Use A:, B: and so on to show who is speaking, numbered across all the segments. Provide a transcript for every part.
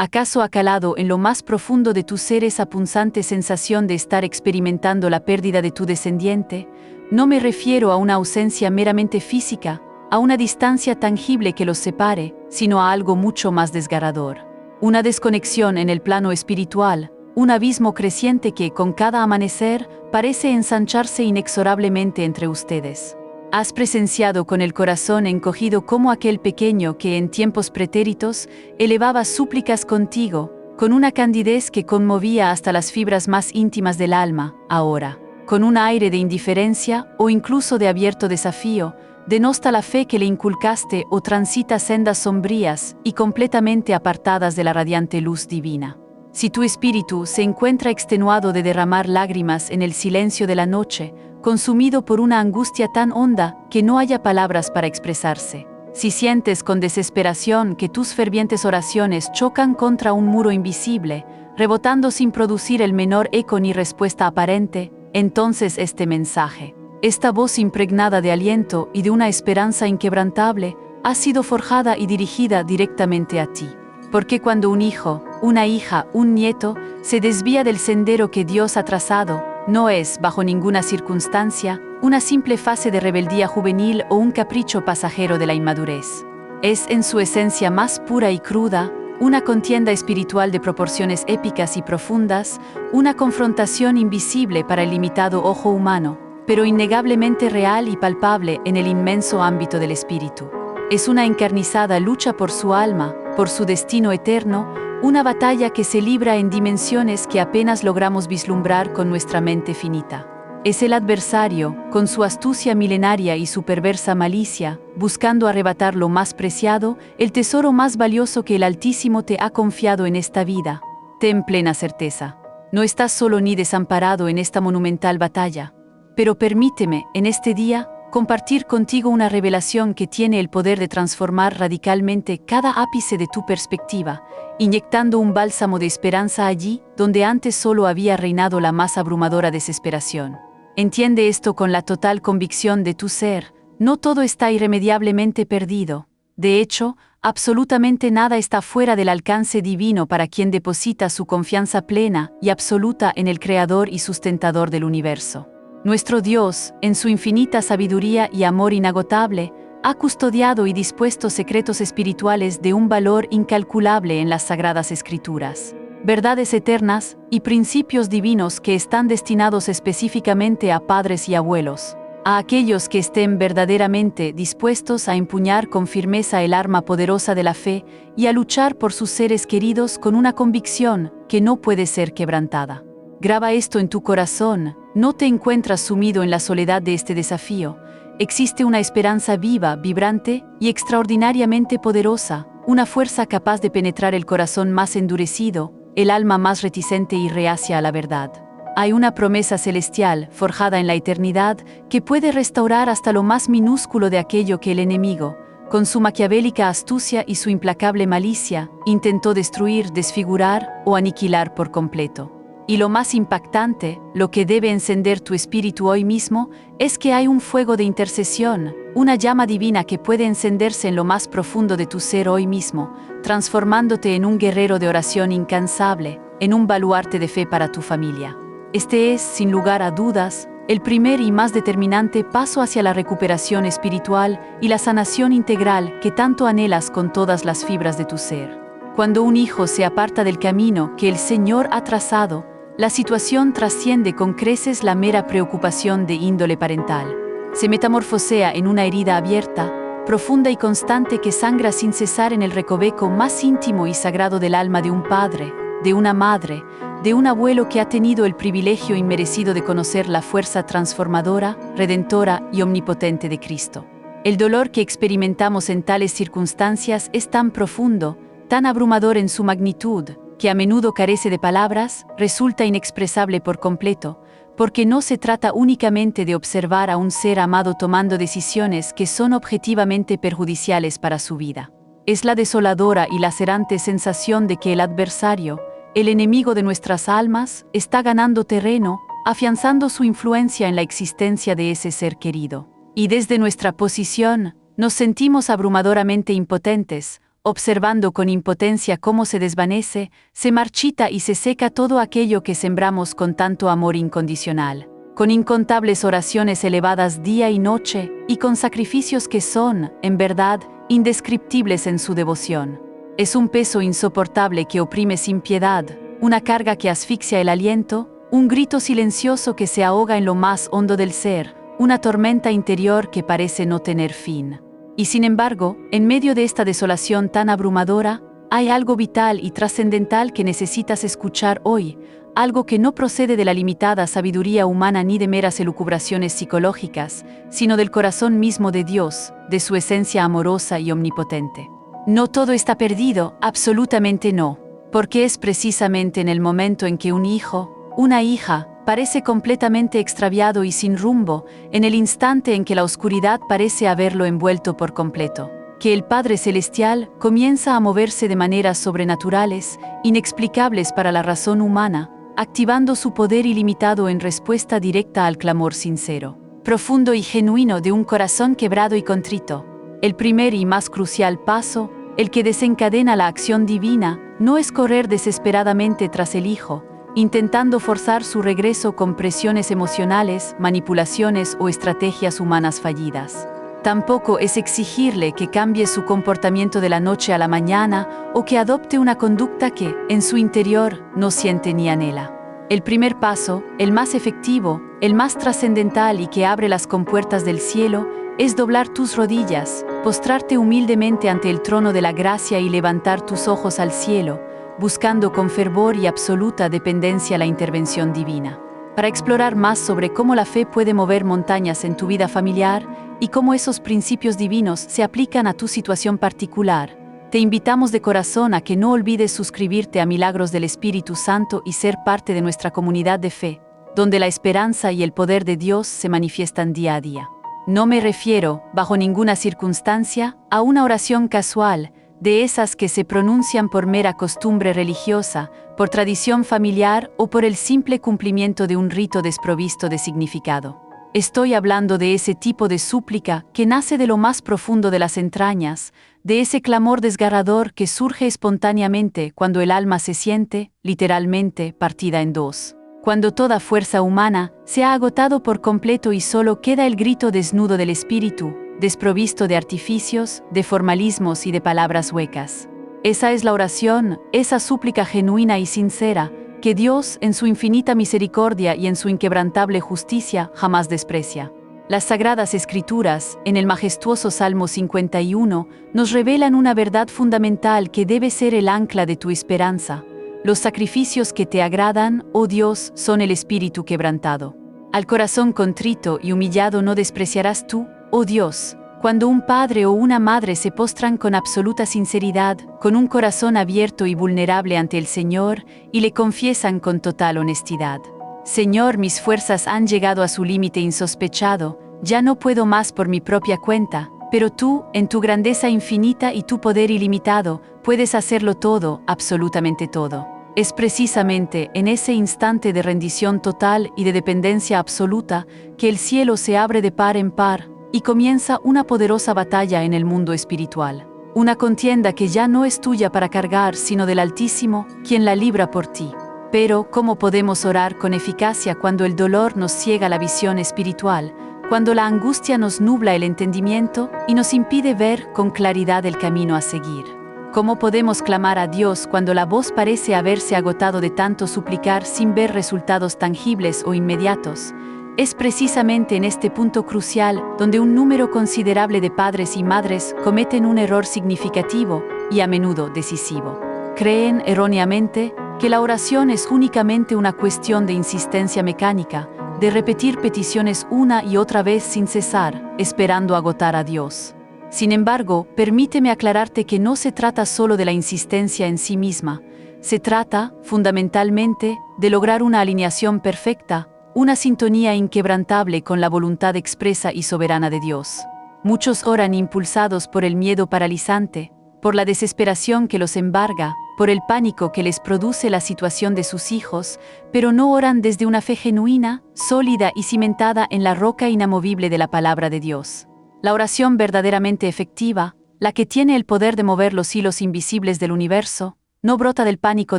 A: ¿Acaso ha calado en lo más profundo de tu ser esa punzante sensación de estar experimentando la pérdida de tu descendiente? No me refiero a una ausencia meramente física, a una distancia tangible que los separe, sino a algo mucho más desgarrador. Una desconexión en el plano espiritual, un abismo creciente que, con cada amanecer, parece ensancharse inexorablemente entre ustedes. Has presenciado con el corazón encogido cómo aquel pequeño que en tiempos pretéritos elevaba súplicas contigo, con una candidez que conmovía hasta las fibras más íntimas del alma, ahora, con un aire de indiferencia o incluso de abierto desafío, denosta la fe que le inculcaste o transita sendas sombrías y completamente apartadas de la radiante luz divina. Si tu espíritu se encuentra extenuado de derramar lágrimas en el silencio de la noche, consumido por una angustia tan honda que no haya palabras para expresarse, si sientes con desesperación que tus fervientes oraciones chocan contra un muro invisible, rebotando sin producir el menor eco ni respuesta aparente, entonces este mensaje, esta voz impregnada de aliento y de una esperanza inquebrantable, ha sido forjada y dirigida directamente a ti. Porque cuando un hijo, una hija, un nieto, se desvía del sendero que Dios ha trazado, no es, bajo ninguna circunstancia, una simple fase de rebeldía juvenil o un capricho pasajero de la inmadurez. Es, en su esencia más pura y cruda, una contienda espiritual de proporciones épicas y profundas, una confrontación invisible para el limitado ojo humano, pero innegablemente real y palpable en el inmenso ámbito del espíritu. Es una encarnizada lucha por su alma, por su destino eterno, una batalla que se libra en dimensiones que apenas logramos vislumbrar con nuestra mente finita. Es el adversario, con su astucia milenaria y su perversa malicia, buscando arrebatar lo más preciado, el tesoro más valioso que el Altísimo te ha confiado en esta vida. Ten plena certeza. No estás solo ni desamparado en esta monumental batalla. Pero permíteme, en este día, compartir contigo una revelación que tiene el poder de transformar radicalmente cada ápice de tu perspectiva, inyectando un bálsamo de esperanza allí donde antes solo había reinado la más abrumadora desesperación. Entiende esto con la total convicción de tu ser, no todo está irremediablemente perdido. De hecho, absolutamente nada está fuera del alcance divino para quien deposita su confianza plena y absoluta en el Creador y sustentador del universo. Nuestro Dios, en su infinita sabiduría y amor inagotable, ha custodiado y dispuesto secretos espirituales de un valor incalculable en las Sagradas Escrituras, verdades eternas y principios divinos que están destinados específicamente a padres y abuelos, a aquellos que estén verdaderamente dispuestos a empuñar con firmeza el arma poderosa de la fe y a luchar por sus seres queridos con una convicción que no puede ser quebrantada. Graba esto en tu corazón. No te encuentras sumido en la soledad de este desafío. Existe una esperanza viva, vibrante y extraordinariamente poderosa, una fuerza capaz de penetrar el corazón más endurecido, el alma más reticente y reacia a la verdad. Hay una promesa celestial, forjada en la eternidad, que puede restaurar hasta lo más minúsculo de aquello que el enemigo, con su maquiavélica astucia y su implacable malicia, intentó destruir, desfigurar o aniquilar por completo. Y lo más impactante, lo que debe encender tu espíritu hoy mismo, es que hay un fuego de intercesión, una llama divina que puede encenderse en lo más profundo de tu ser hoy mismo, transformándote en un guerrero de oración incansable, en un baluarte de fe para tu familia. Este es, sin lugar a dudas, el primer y más determinante paso hacia la recuperación espiritual y la sanación integral que tanto anhelas con todas las fibras de tu ser. Cuando un hijo se aparta del camino que el Señor ha trazado, la situación trasciende con creces la mera preocupación de índole parental. Se metamorfosea en una herida abierta, profunda y constante que sangra sin cesar en el recoveco más íntimo y sagrado del alma de un padre, de una madre, de un abuelo que ha tenido el privilegio inmerecido de conocer la fuerza transformadora, redentora y omnipotente de Cristo. El dolor que experimentamos en tales circunstancias es tan profundo, tan abrumador en su magnitud, que a menudo carece de palabras, resulta inexpresable por completo, porque no se trata únicamente de observar a un ser amado tomando decisiones que son objetivamente perjudiciales para su vida. Es la desoladora y lacerante sensación de que el adversario, el enemigo de nuestras almas, está ganando terreno, afianzando su influencia en la existencia de ese ser querido. Y desde nuestra posición, nos sentimos abrumadoramente impotentes, observando con impotencia cómo se desvanece, se marchita y se seca todo aquello que sembramos con tanto amor incondicional, con incontables oraciones elevadas día y noche, y con sacrificios que son, en verdad, indescriptibles en su devoción. Es un peso insoportable que oprime sin piedad, una carga que asfixia el aliento, un grito silencioso que se ahoga en lo más hondo del ser, una tormenta interior que parece no tener fin. Y sin embargo, en medio de esta desolación tan abrumadora, hay algo vital y trascendental que necesitas escuchar hoy, algo que no procede de la limitada sabiduría humana ni de meras elucubraciones psicológicas, sino del corazón mismo de Dios, de su esencia amorosa y omnipotente. No todo está perdido, absolutamente no, porque es precisamente en el momento en que un hijo, una hija, parece completamente extraviado y sin rumbo, en el instante en que la oscuridad parece haberlo envuelto por completo, que el Padre Celestial comienza a moverse de maneras sobrenaturales, inexplicables para la razón humana, activando su poder ilimitado en respuesta directa al clamor sincero, profundo y genuino de un corazón quebrado y contrito. El primer y más crucial paso, el que desencadena la acción divina, no es correr desesperadamente tras el Hijo, intentando forzar su regreso con presiones emocionales, manipulaciones o estrategias humanas fallidas. Tampoco es exigirle que cambie su comportamiento de la noche a la mañana o que adopte una conducta que, en su interior, no siente ni anhela. El primer paso, el más efectivo, el más trascendental y que abre las compuertas del cielo, es doblar tus rodillas, postrarte humildemente ante el trono de la gracia y levantar tus ojos al cielo, buscando con fervor y absoluta dependencia la intervención divina. Para explorar más sobre cómo la fe puede mover montañas en tu vida familiar y cómo esos principios divinos se aplican a tu situación particular, te invitamos de corazón a que no olvides suscribirte a Milagros del Espíritu Santo y ser parte de nuestra comunidad de fe, donde la esperanza y el poder de Dios se manifiestan día a día. No me refiero, bajo ninguna circunstancia, a una oración casual, de esas que se pronuncian por mera costumbre religiosa, por tradición familiar o por el simple cumplimiento de un rito desprovisto de significado. Estoy hablando de ese tipo de súplica que nace de lo más profundo de las entrañas, de ese clamor desgarrador que surge espontáneamente cuando el alma se siente, literalmente, partida en dos. Cuando toda fuerza humana se ha agotado por completo y solo queda el grito desnudo del espíritu, desprovisto de artificios, de formalismos y de palabras huecas. Esa es la oración, esa súplica genuina y sincera, que Dios, en su infinita misericordia y en su inquebrantable justicia, jamás desprecia. Las Sagradas Escrituras, en el majestuoso Salmo 51, nos revelan una verdad fundamental que debe ser el ancla de tu esperanza. Los sacrificios que te agradan, oh Dios, son el espíritu quebrantado. Al corazón contrito y humillado no despreciarás tú, oh Dios. Cuando un padre o una madre se postran con absoluta sinceridad, con un corazón abierto y vulnerable ante el Señor, y le confiesan con total honestidad: Señor, mis fuerzas han llegado a su límite insospechado, ya no puedo más por mi propia cuenta, pero tú, en tu grandeza infinita y tu poder ilimitado, puedes hacerlo todo, absolutamente todo. Es precisamente en ese instante de rendición total y de dependencia absoluta que el cielo se abre de par en par, y comienza una poderosa batalla en el mundo espiritual. Una contienda que ya no es tuya para cargar, sino del Altísimo, quien la libra por ti. Pero, ¿cómo podemos orar con eficacia cuando el dolor nos ciega la visión espiritual, cuando la angustia nos nubla el entendimiento y nos impide ver con claridad el camino a seguir? ¿Cómo podemos clamar a Dios cuando la voz parece haberse agotado de tanto suplicar sin ver resultados tangibles o inmediatos? Es precisamente en este punto crucial donde un número considerable de padres y madres cometen un error significativo y a menudo decisivo. Creen erróneamente que la oración es únicamente una cuestión de insistencia mecánica, de repetir peticiones una y otra vez sin cesar, esperando agotar a Dios. Sin embargo, permíteme aclararte que no se trata solo de la insistencia en sí misma, se trata, fundamentalmente, de lograr una alineación perfecta, una sintonía inquebrantable con la voluntad expresa y soberana de Dios. Muchos oran impulsados por el miedo paralizante, por la desesperación que los embarga, por el pánico que les produce la situación de sus hijos, pero no oran desde una fe genuina, sólida y cimentada en la roca inamovible de la palabra de Dios. La oración verdaderamente efectiva, la que tiene el poder de mover los hilos invisibles del universo, no brota del pánico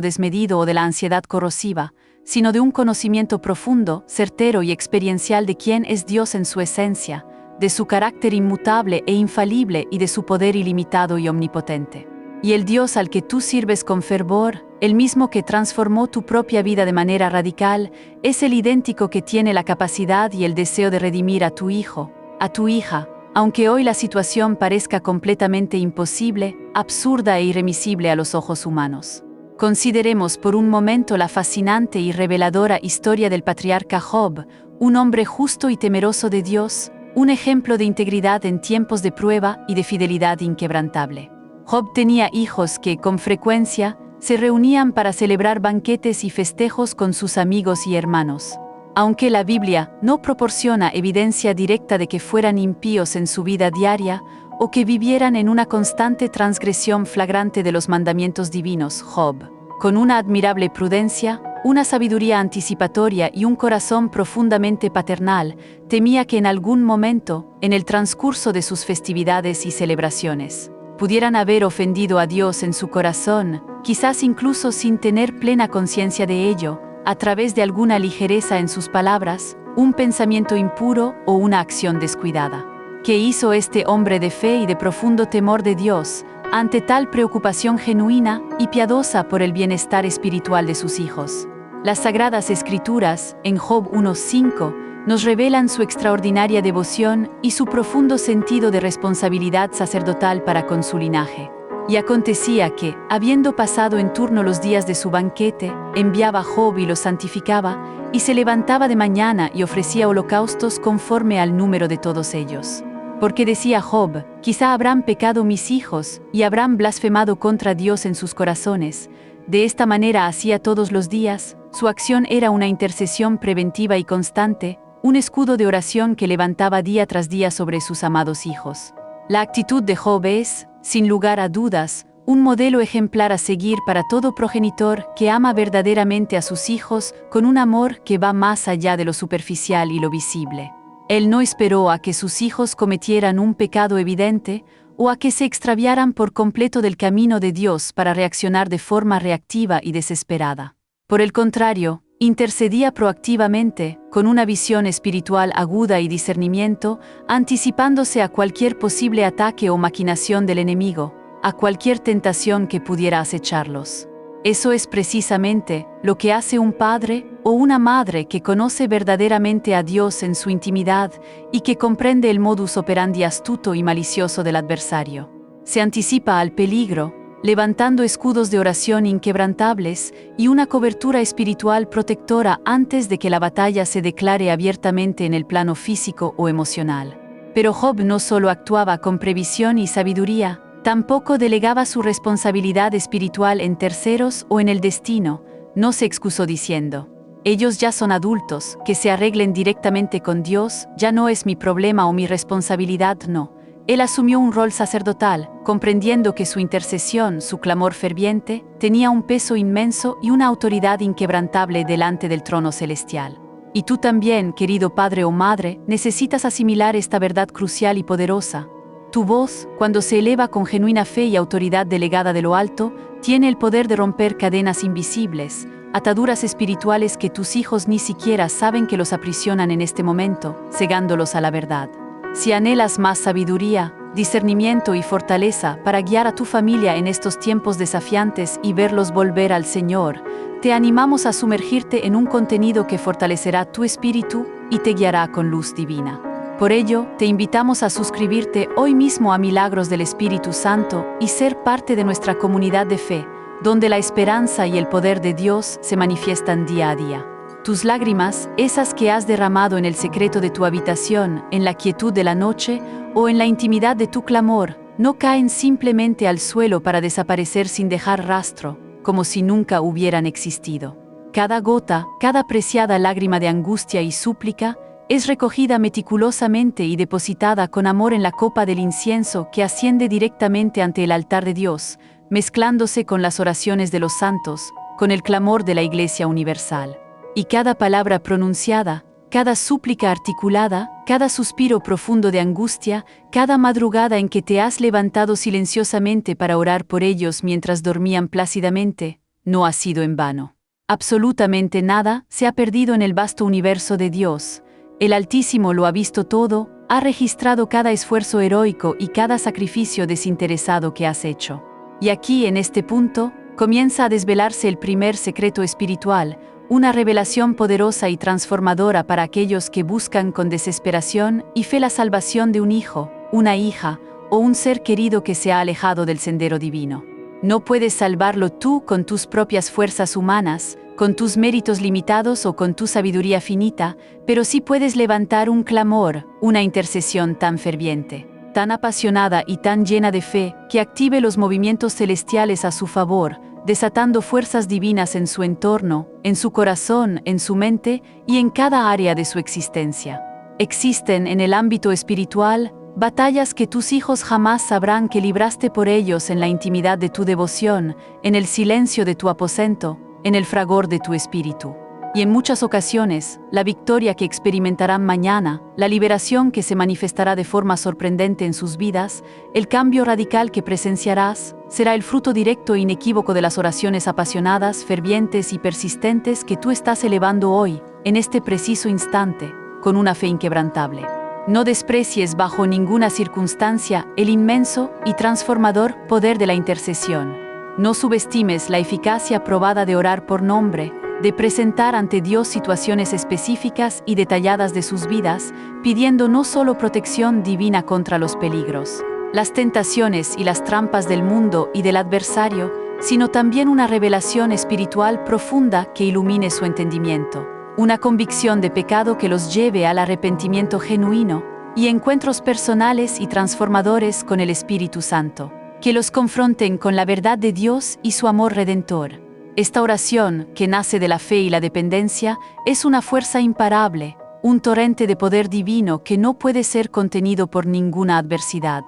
A: desmedido o de la ansiedad corrosiva, sino de un conocimiento profundo, certero y experiencial de quién es Dios en su esencia, de su carácter inmutable e infalible y de su poder ilimitado y omnipotente. Y el Dios al que tú sirves con fervor, el mismo que transformó tu propia vida de manera radical, es el idéntico que tiene la capacidad y el deseo de redimir a tu hijo, a tu hija, aunque hoy la situación parezca completamente imposible, absurda e irremisible a los ojos humanos. Consideremos por un momento la fascinante y reveladora historia del patriarca Job, un hombre justo y temeroso de Dios, un ejemplo de integridad en tiempos de prueba y de fidelidad inquebrantable. Job tenía hijos que, con frecuencia, se reunían para celebrar banquetes y festejos con sus amigos y hermanos. Aunque la Biblia no proporciona evidencia directa de que fueran impíos en su vida diaria o que vivieran en una constante transgresión flagrante de los mandamientos divinos, Job, con una admirable prudencia, una sabiduría anticipatoria y un corazón profundamente paternal, temía que en algún momento, en el transcurso de sus festividades y celebraciones, pudieran haber ofendido a Dios en su corazón, quizás incluso sin tener plena conciencia de ello, a través de alguna ligereza en sus palabras, un pensamiento impuro o una acción descuidada. ¿Qué hizo este hombre de fe y de profundo temor de Dios ante tal preocupación genuina y piadosa por el bienestar espiritual de sus hijos? Las Sagradas Escrituras, en Job 1:5, nos revelan su extraordinaria devoción y su profundo sentido de responsabilidad sacerdotal para con su linaje. Y acontecía que, habiendo pasado en turno los días de su banquete, enviaba a Job y lo santificaba, y se levantaba de mañana y ofrecía holocaustos conforme al número de todos ellos. Porque decía Job, quizá habrán pecado mis hijos, y habrán blasfemado contra Dios en sus corazones. De esta manera hacía todos los días, su acción era una intercesión preventiva y constante, un escudo de oración que levantaba día tras día sobre sus amados hijos. La actitud de Job es, sin lugar a dudas, un modelo ejemplar a seguir para todo progenitor que ama verdaderamente a sus hijos con un amor que va más allá de lo superficial y lo visible. Él no esperó a que sus hijos cometieran un pecado evidente o a que se extraviaran por completo del camino de Dios para reaccionar de forma reactiva y desesperada. Por el contrario, intercedía proactivamente, con una visión espiritual aguda y discernimiento, anticipándose a cualquier posible ataque o maquinación del enemigo, a cualquier tentación que pudiera acecharlos. Eso es precisamente lo que hace un padre o una madre que conoce verdaderamente a Dios en su intimidad y que comprende el modus operandi astuto y malicioso del adversario. Se anticipa al peligro, levantando escudos de oración inquebrantables y una cobertura espiritual protectora antes de que la batalla se declare abiertamente en el plano físico o emocional. Pero Job no solo actuaba con previsión y sabiduría, tampoco delegaba su responsabilidad espiritual en terceros o en el destino. No se excusó diciendo, ellos ya son adultos, que se arreglen directamente con Dios, ya no es mi problema o mi responsabilidad, no. Él asumió un rol sacerdotal, comprendiendo que su intercesión, su clamor ferviente, tenía un peso inmenso y una autoridad inquebrantable delante del trono celestial. Y tú también, querido padre o madre, necesitas asimilar esta verdad crucial y poderosa. Tu voz, cuando se eleva con genuina fe y autoridad delegada de lo alto, tiene el poder de romper cadenas invisibles, ataduras espirituales que tus hijos ni siquiera saben que los aprisionan en este momento, cegándolos a la verdad. Si anhelas más sabiduría, discernimiento y fortaleza para guiar a tu familia en estos tiempos desafiantes y verlos volver al Señor, te animamos a sumergirte en un contenido que fortalecerá tu espíritu y te guiará con luz divina. Por ello, te invitamos a suscribirte hoy mismo a Milagros del Espíritu Santo y ser parte de nuestra comunidad de fe, donde la esperanza y el poder de Dios se manifiestan día a día. Tus lágrimas, esas que has derramado en el secreto de tu habitación, en la quietud de la noche o en la intimidad de tu clamor, no caen simplemente al suelo para desaparecer sin dejar rastro, como si nunca hubieran existido. Cada gota, cada preciada lágrima de angustia y súplica, es recogida meticulosamente y depositada con amor en la copa del incienso que asciende directamente ante el altar de Dios, mezclándose con las oraciones de los santos, con el clamor de la Iglesia universal. Y cada palabra pronunciada, cada súplica articulada, cada suspiro profundo de angustia, cada madrugada en que te has levantado silenciosamente para orar por ellos mientras dormían plácidamente, no ha sido en vano. Absolutamente nada se ha perdido en el vasto universo de Dios. El Altísimo lo ha visto todo, ha registrado cada esfuerzo heroico y cada sacrificio desinteresado que has hecho. Y aquí, en este punto, comienza a desvelarse el primer secreto espiritual, una revelación poderosa y transformadora para aquellos que buscan con desesperación y fe la salvación de un hijo, una hija o un ser querido que se ha alejado del sendero divino. No puedes salvarlo tú con tus propias fuerzas humanas, con tus méritos limitados o con tu sabiduría finita, pero sí puedes levantar un clamor, una intercesión tan ferviente, tan apasionada y tan llena de fe, que active los movimientos celestiales a su favor, desatando fuerzas divinas en su entorno, en su corazón, en su mente y en cada área de su existencia. Existen en el ámbito espiritual batallas que tus hijos jamás sabrán que libraste por ellos en la intimidad de tu devoción, en el silencio de tu aposento, en el fragor de tu espíritu. Y en muchas ocasiones, la victoria que experimentarán mañana, la liberación que se manifestará de forma sorprendente en sus vidas, el cambio radical que presenciarás, será el fruto directo e inequívoco de las oraciones apasionadas, fervientes y persistentes que tú estás elevando hoy, en este preciso instante, con una fe inquebrantable. No desprecies bajo ninguna circunstancia el inmenso y transformador poder de la intercesión. No subestimes la eficacia probada de orar por nombre, de presentar ante Dios situaciones específicas y detalladas de sus vidas, pidiendo no solo protección divina contra los peligros, las tentaciones y las trampas del mundo y del adversario, sino también una revelación espiritual profunda que ilumine su entendimiento, una convicción de pecado que los lleve al arrepentimiento genuino y encuentros personales y transformadores con el Espíritu Santo, que los confronten con la verdad de Dios y su amor redentor. Esta oración, que nace de la fe y la dependencia, es una fuerza imparable, un torrente de poder divino que no puede ser contenido por ninguna adversidad.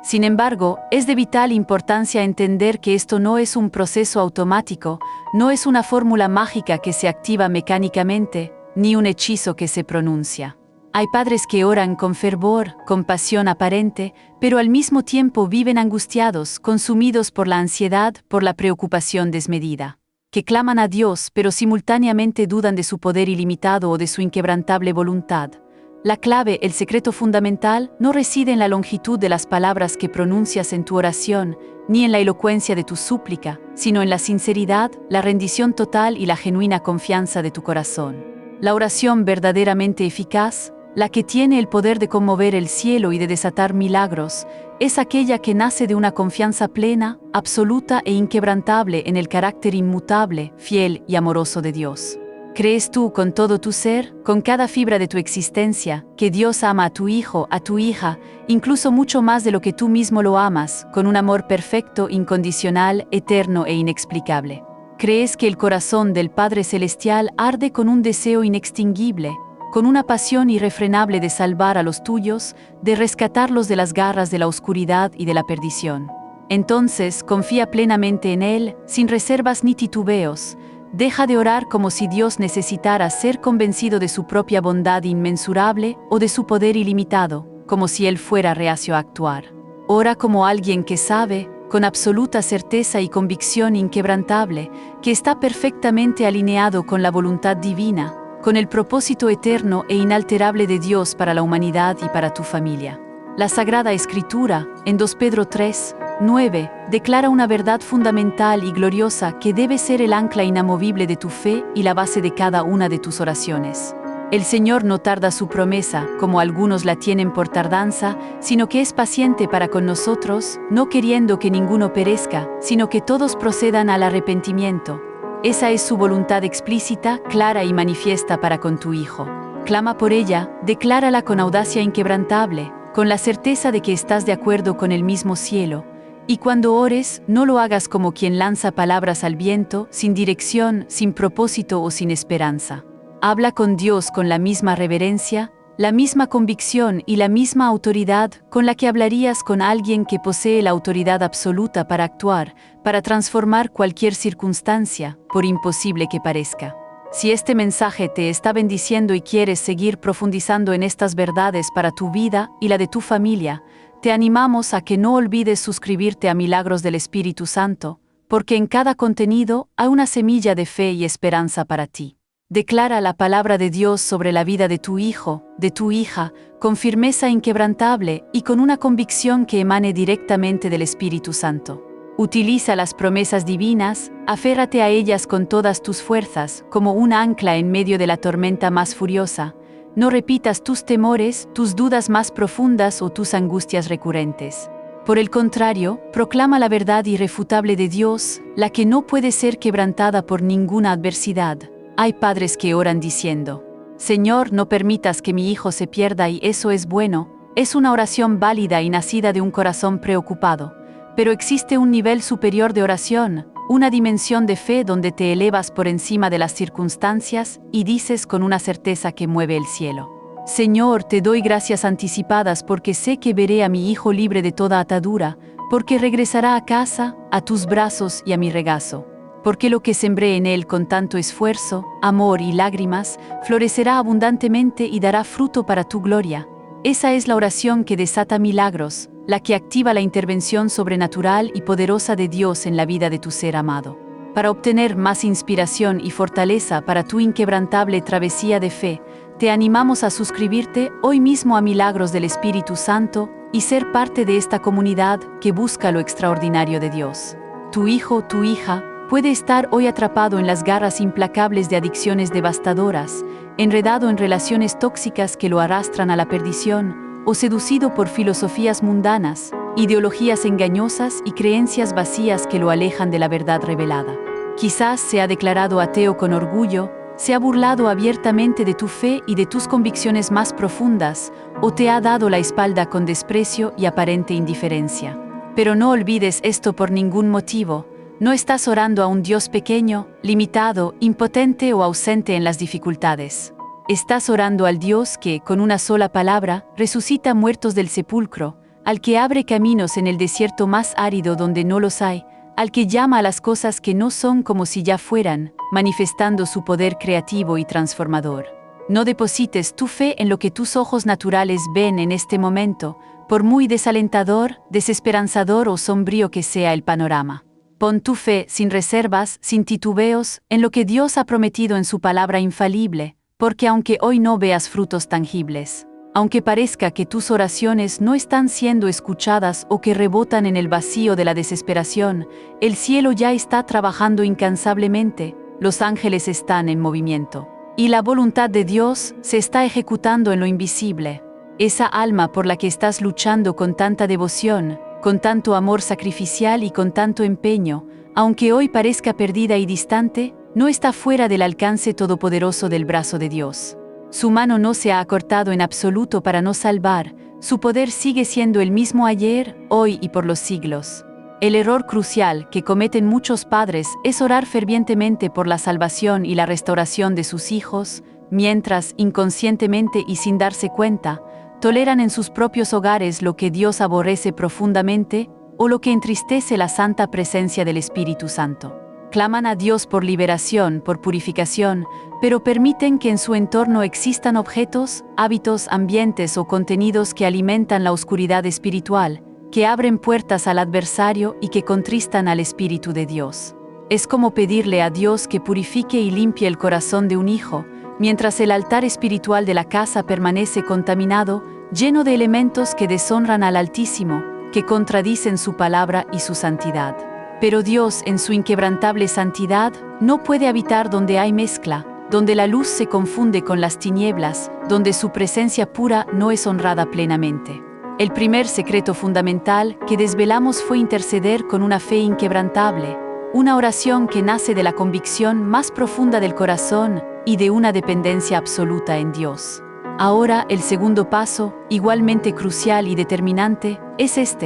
A: Sin embargo, es de vital importancia entender que esto no es un proceso automático, no es una fórmula mágica que se activa mecánicamente, ni un hechizo que se pronuncia. Hay padres que oran con fervor, con pasión aparente, pero al mismo tiempo viven angustiados, consumidos por la ansiedad, por la preocupación desmedida, que claman a Dios pero simultáneamente dudan de su poder ilimitado o de su inquebrantable voluntad. La clave, el secreto fundamental, no reside en la longitud de las palabras que pronuncias en tu oración, ni en la elocuencia de tu súplica, sino en la sinceridad, la rendición total y la genuina confianza de tu corazón. La oración verdaderamente eficaz, la que tiene el poder de conmover el cielo y de desatar milagros, es aquella que nace de una confianza plena, absoluta e inquebrantable en el carácter inmutable, fiel y amoroso de Dios. ¿Crees tú con todo tu ser, con cada fibra de tu existencia, que Dios ama a tu hijo, a tu hija, incluso mucho más de lo que tú mismo lo amas, con un amor perfecto, incondicional, eterno e inexplicable? ¿Crees que el corazón del Padre Celestial arde con un deseo inextinguible, con una pasión irrefrenable de salvar a los tuyos, de rescatarlos de las garras de la oscuridad y de la perdición? Entonces, confía plenamente en Él, sin reservas ni titubeos. Deja de orar como si Dios necesitara ser convencido de su propia bondad inmensurable o de su poder ilimitado, como si Él fuera reacio a actuar. Ora como alguien que sabe, con absoluta certeza y convicción inquebrantable, que está perfectamente alineado con la voluntad divina, con el propósito eterno e inalterable de Dios para la humanidad y para tu familia. La Sagrada Escritura, en 2 Pedro 3, 9, declara una verdad fundamental y gloriosa que debe ser el ancla inamovible de tu fe y la base de cada una de tus oraciones. El Señor no tarda su promesa, como algunos la tienen por tardanza, sino que es paciente para con nosotros, no queriendo que ninguno perezca, sino que todos procedan al arrepentimiento. Esa es su voluntad explícita, clara y manifiesta para con tu Hijo. Clama por ella, declárala con audacia inquebrantable, con la certeza de que estás de acuerdo con el mismo cielo. Y cuando ores, no lo hagas como quien lanza palabras al viento, sin dirección, sin propósito o sin esperanza. Habla con Dios con la misma reverencia, la misma convicción y la misma autoridad con la que hablarías con alguien que posee la autoridad absoluta para actuar, para transformar cualquier circunstancia, por imposible que parezca. Si este mensaje te está bendiciendo y quieres seguir profundizando en estas verdades para tu vida y la de tu familia, te animamos a que no olvides suscribirte a Milagros del Espíritu Santo, porque en cada contenido hay una semilla de fe y esperanza para ti. Declara la palabra de Dios sobre la vida de tu hijo, de tu hija, con firmeza inquebrantable y con una convicción que emane directamente del Espíritu Santo. Utiliza las promesas divinas, aférrate a ellas con todas tus fuerzas, como un ancla en medio de la tormenta más furiosa. No repitas tus temores, tus dudas más profundas o tus angustias recurrentes. Por el contrario, proclama la verdad irrefutable de Dios, la que no puede ser quebrantada por ninguna adversidad. Hay padres que oran diciendo: Señor, no permitas que mi hijo se pierda, y eso es bueno. Es una oración válida y nacida de un corazón preocupado. Pero existe un nivel superior de oración, una dimensión de fe donde te elevas por encima de las circunstancias y dices con una certeza que mueve el cielo: Señor, te doy gracias anticipadas porque sé que veré a mi hijo libre de toda atadura, porque regresará a casa, a tus brazos y a mi regazo. Porque lo que sembré en él con tanto esfuerzo, amor y lágrimas, florecerá abundantemente y dará fruto para tu gloria. Esa es la oración que desata milagros, la que activa la intervención sobrenatural y poderosa de Dios en la vida de tu ser amado. Para obtener más inspiración y fortaleza para tu inquebrantable travesía de fe, te animamos a suscribirte hoy mismo a Milagros del Espíritu Santo y ser parte de esta comunidad que busca lo extraordinario de Dios. Tu hijo, tu hija, puede estar hoy atrapado en las garras implacables de adicciones devastadoras, enredado en relaciones tóxicas que lo arrastran a la perdición, o seducido por filosofías mundanas, ideologías engañosas y creencias vacías que lo alejan de la verdad revelada. Quizás se ha declarado ateo con orgullo, se ha burlado abiertamente de tu fe y de tus convicciones más profundas, o te ha dado la espalda con desprecio y aparente indiferencia. Pero no olvides esto por ningún motivo. No estás orando a un Dios pequeño, limitado, impotente o ausente en las dificultades. Estás orando al Dios que, con una sola palabra, resucita muertos del sepulcro, al que abre caminos en el desierto más árido donde no los hay, al que llama a las cosas que no son como si ya fueran, manifestando su poder creativo y transformador. No deposites tu fe en lo que tus ojos naturales ven en este momento, por muy desalentador, desesperanzador o sombrío que sea el panorama. Pon tu fe sin reservas, sin titubeos, en lo que Dios ha prometido en su palabra infalible, porque aunque hoy no veas frutos tangibles, aunque parezca que tus oraciones no están siendo escuchadas o que rebotan en el vacío de la desesperación, el cielo ya está trabajando incansablemente, los ángeles están en movimiento, y la voluntad de Dios se está ejecutando en lo invisible. Esa alma por la que estás luchando con tanta devoción, con tanto amor sacrificial y con tanto empeño, aunque hoy parezca perdida y distante, no está fuera del alcance todopoderoso del brazo de Dios. Su mano no se ha acortado en absoluto para no salvar, su poder sigue siendo el mismo ayer, hoy y por los siglos. El error crucial que cometen muchos padres es orar fervientemente por la salvación y la restauración de sus hijos, mientras, inconscientemente y sin darse cuenta, toleran en sus propios hogares lo que Dios aborrece profundamente o lo que entristece la santa presencia del Espíritu Santo. Claman a Dios por liberación, por purificación, pero permiten que en su entorno existan objetos, hábitos, ambientes o contenidos que alimentan la oscuridad espiritual, que abren puertas al adversario y que contristan al Espíritu de Dios. Es como pedirle a Dios que purifique y limpie el corazón de un hijo, mientras el altar espiritual de la casa permanece contaminado, lleno de elementos que deshonran al Altísimo, que contradicen su palabra y su santidad. Pero Dios, en su inquebrantable santidad, no puede habitar donde hay mezcla, donde la luz se confunde con las tinieblas, donde su presencia pura no es honrada plenamente. El primer secreto fundamental que desvelamos fue interceder con una fe inquebrantable, una oración que nace de la convicción más profunda del corazón y de una dependencia absoluta en Dios. Ahora, el segundo paso, igualmente crucial y determinante, es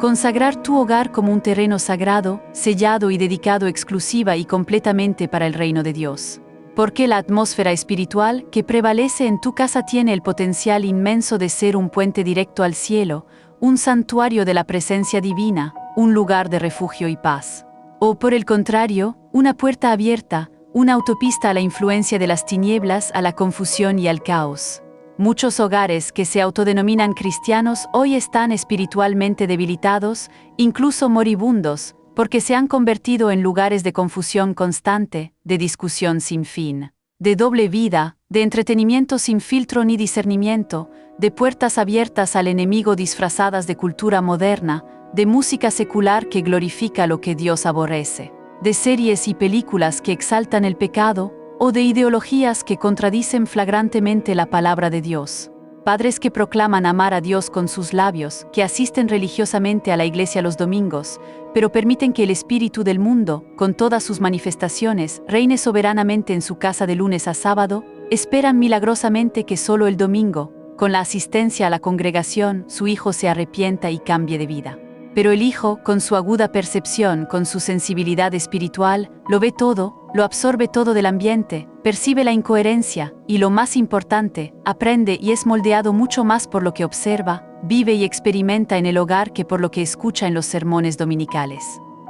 A: consagrar tu hogar como un terreno sagrado, sellado y dedicado exclusiva y completamente para el reino de Dios. Porque la atmósfera espiritual que prevalece en tu casa tiene el potencial inmenso de ser un puente directo al cielo, un santuario de la presencia divina, un lugar de refugio y paz. O por el contrario, una puerta abierta, una autopista a la influencia de las tinieblas, a la confusión y al caos. Muchos hogares que se autodenominan cristianos hoy están espiritualmente debilitados, incluso moribundos, porque se han convertido en lugares de confusión constante, de discusión sin fin, de doble vida, de entretenimiento sin filtro ni discernimiento, de puertas abiertas al enemigo disfrazadas de cultura moderna, de música secular que glorifica lo que Dios aborrece, de series y películas que exaltan el pecado, o de ideologías que contradicen flagrantemente la palabra de Dios. Padres que proclaman amar a Dios con sus labios, que asisten religiosamente a la iglesia los domingos, pero permiten que el espíritu del mundo, con todas sus manifestaciones, reine soberanamente en su casa de lunes a sábado, esperan milagrosamente que solo el domingo, con la asistencia a la congregación, su hijo se arrepienta y cambie de vida. Pero el hijo, con su aguda percepción, con su sensibilidad espiritual, lo ve todo, lo absorbe todo del ambiente, percibe la incoherencia y, lo más importante, aprende y es moldeado mucho más por lo que observa, vive y experimenta en el hogar que por lo que escucha en los sermones dominicales.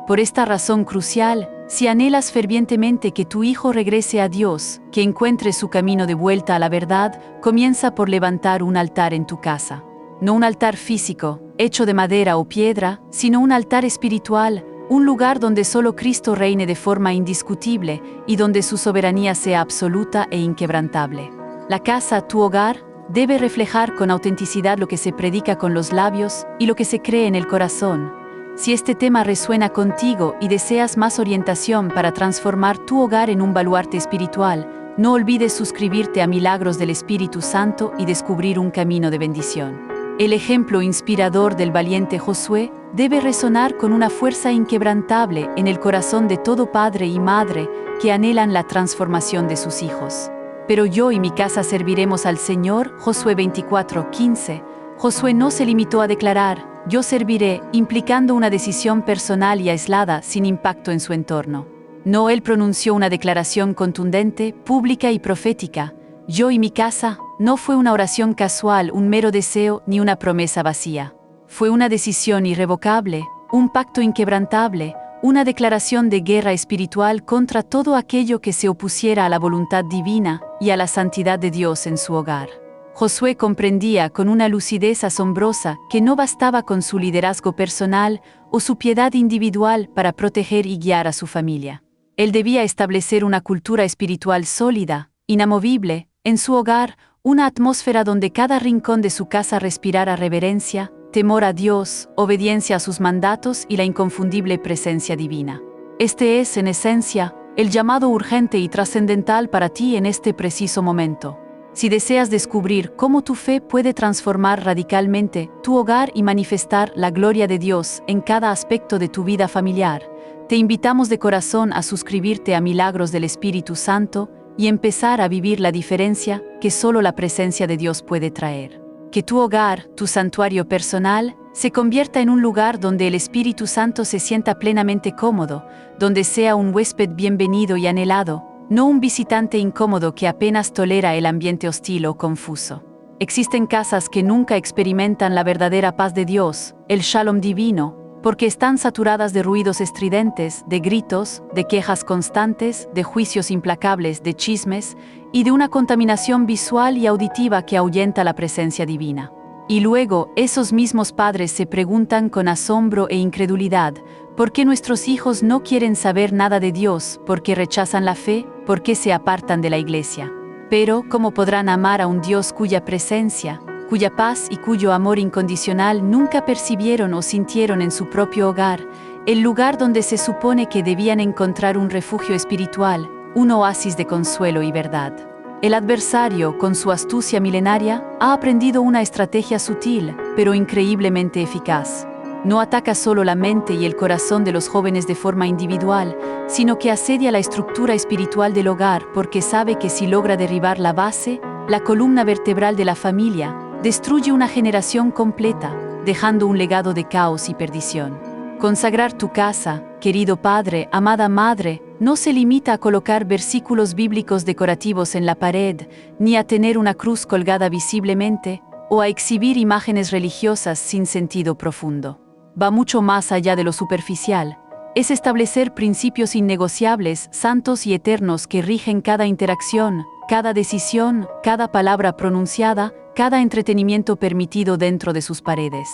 A: Por esta razón crucial, si anhelas fervientemente que tu hijo regrese a Dios, que encuentre su camino de vuelta a la verdad, comienza por levantar un altar en tu casa. No un altar físico, hecho de madera o piedra, sino un altar espiritual, un lugar donde solo Cristo reine de forma indiscutible y donde su soberanía sea absoluta e inquebrantable. La casa, tu hogar, debe reflejar con autenticidad lo que se predica con los labios y lo que se cree en el corazón. Si este tema resuena contigo y deseas más orientación para transformar tu hogar en un baluarte espiritual, no olvides suscribirte a Milagros del Espíritu Santo y descubrir un camino de bendición. El ejemplo inspirador del valiente Josué debe resonar con una fuerza inquebrantable en el corazón de todo padre y madre que anhelan la transformación de sus hijos. Pero yo y mi casa serviremos al Señor, Josué 24:15. Josué no se limitó a declarar, yo serviré, implicando una decisión personal y aislada sin impacto en su entorno. No, él pronunció una declaración contundente, pública y profética. Yo y mi casa, no fue una oración casual, un mero deseo ni una promesa vacía. Fue una decisión irrevocable, un pacto inquebrantable, una declaración de guerra espiritual contra todo aquello que se opusiera a la voluntad divina y a la santidad de Dios en su hogar. Josué comprendía con una lucidez asombrosa que no bastaba con su liderazgo personal o su piedad individual para proteger y guiar a su familia. Él debía establecer una cultura espiritual sólida, inamovible, en su hogar, una atmósfera donde cada rincón de su casa respirara reverencia, temor a Dios, obediencia a sus mandatos y la inconfundible presencia divina. Este es, en esencia, el llamado urgente y trascendental para ti en este preciso momento. Si deseas descubrir cómo tu fe puede transformar radicalmente tu hogar y manifestar la gloria de Dios en cada aspecto de tu vida familiar, te invitamos de corazón a suscribirte a Milagros del Espíritu Santo y empezar a vivir la diferencia que solo la presencia de Dios puede traer. Que tu hogar, tu santuario personal, se convierta en un lugar donde el Espíritu Santo se sienta plenamente cómodo, donde sea un huésped bienvenido y anhelado, no un visitante incómodo que apenas tolera el ambiente hostil o confuso. Existen casas que nunca experimentan la verdadera paz de Dios, el Shalom divino, porque están saturadas de ruidos estridentes, de gritos, de quejas constantes, de juicios implacables, de chismes y de una contaminación visual y auditiva que ahuyenta la presencia divina. Y luego, esos mismos padres se preguntan con asombro e incredulidad, ¿por qué nuestros hijos no quieren saber nada de Dios? ¿Por qué rechazan la fe? ¿Por qué se apartan de la iglesia? Pero, ¿cómo podrán amar a un Dios cuya presencia, cuya paz y cuyo amor incondicional nunca percibieron o sintieron en su propio hogar, el lugar donde se supone que debían encontrar un refugio espiritual, un oasis de consuelo y verdad? El adversario, con su astucia milenaria, ha aprendido una estrategia sutil, pero increíblemente eficaz. No ataca solo la mente y el corazón de los jóvenes de forma individual, sino que asedia la estructura espiritual del hogar porque sabe que si logra derribar la base, la columna vertebral de la familia, destruye una generación completa, dejando un legado de caos y perdición. Consagrar tu casa, querido padre, amada madre, no se limita a colocar versículos bíblicos decorativos en la pared, ni a tener una cruz colgada visiblemente, o a exhibir imágenes religiosas sin sentido profundo. Va mucho más allá de lo superficial. Es establecer principios innegociables, santos y eternos que rigen cada interacción, cada decisión, cada palabra pronunciada, cada entretenimiento permitido dentro de sus paredes.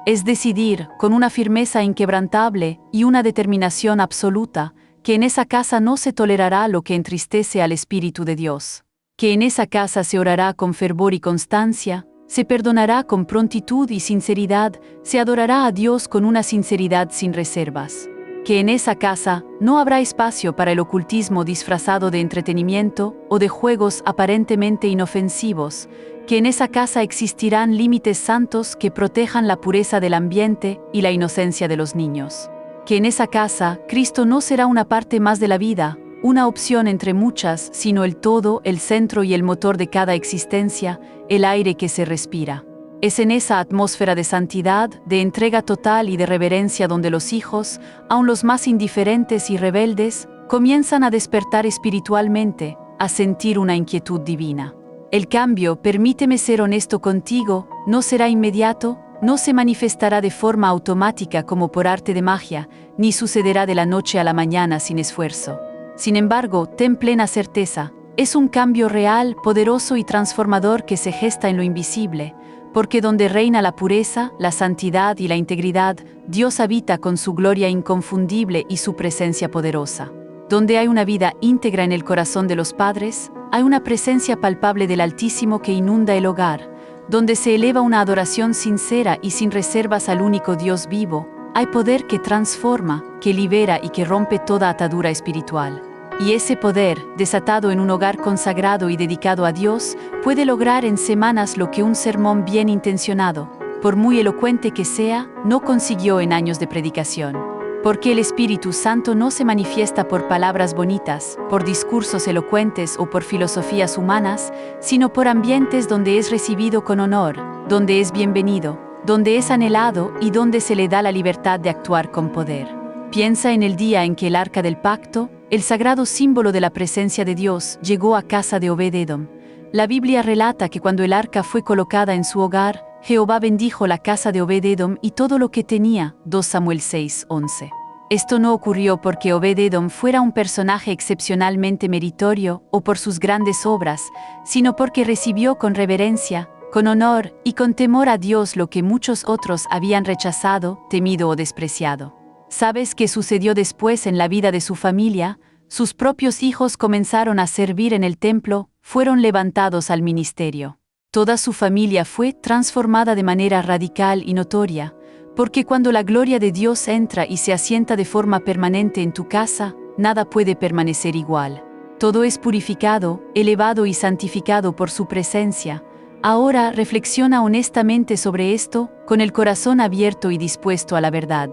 A: Es decidir, con una firmeza inquebrantable y una determinación absoluta, que en esa casa no se tolerará lo que entristece al Espíritu de Dios, que en esa casa se orará con fervor y constancia, se perdonará con prontitud y sinceridad, se adorará a Dios con una sinceridad sin reservas, que en esa casa no habrá espacio para el ocultismo disfrazado de entretenimiento o de juegos aparentemente inofensivos, que en esa casa existirán límites santos que protejan la pureza del ambiente y la inocencia de los niños, que en esa casa Cristo no será una parte más de la vida, una opción entre muchas, sino el todo, el centro y el motor de cada existencia, el aire que se respira. Es en esa atmósfera de santidad, de entrega total y de reverencia donde los hijos, aun los más indiferentes y rebeldes, comienzan a despertar espiritualmente, a sentir una inquietud divina. El cambio, permíteme ser honesto contigo, no será inmediato, no se manifestará de forma automática como por arte de magia, ni sucederá de la noche a la mañana sin esfuerzo. Sin embargo, ten plena certeza, es un cambio real, poderoso y transformador que se gesta en lo invisible, porque donde reina la pureza, la santidad y la integridad, Dios habita con su gloria inconfundible y su presencia poderosa. Donde hay una vida íntegra en el corazón de los padres, hay una presencia palpable del Altísimo que inunda el hogar. Donde se eleva una adoración sincera y sin reservas al único Dios vivo, hay poder que transforma, que libera y que rompe toda atadura espiritual. Y ese poder, desatado en un hogar consagrado y dedicado a Dios, puede lograr en semanas lo que un sermón bien intencionado, por muy elocuente que sea, no consiguió en años de predicación. Porque el Espíritu Santo no se manifiesta por palabras bonitas, por discursos elocuentes o por filosofías humanas, sino por ambientes donde es recibido con honor, donde es bienvenido, donde es anhelado y donde se le da la libertad de actuar con poder. Piensa en el día en que el Arca del Pacto, el sagrado símbolo de la presencia de Dios, llegó a casa de Obed-Edom. La Biblia relata que cuando el arca fue colocada en su hogar, Jehová bendijo la casa de Obed-Edom y todo lo que tenía, 2 Samuel 6:11. Esto no ocurrió porque Obed-Edom fuera un personaje excepcionalmente meritorio o por sus grandes obras, sino porque recibió con reverencia, con honor y con temor a Dios lo que muchos otros habían rechazado, temido o despreciado. ¿Sabes qué sucedió después en la vida de su familia? Sus propios hijos comenzaron a servir en el templo, fueron levantados al ministerio. Toda su familia fue transformada de manera radical y notoria, porque cuando la gloria de Dios entra y se asienta de forma permanente en tu casa, nada puede permanecer igual. Todo es purificado, elevado y santificado por su presencia. Ahora reflexiona honestamente sobre esto, con el corazón abierto y dispuesto a la verdad.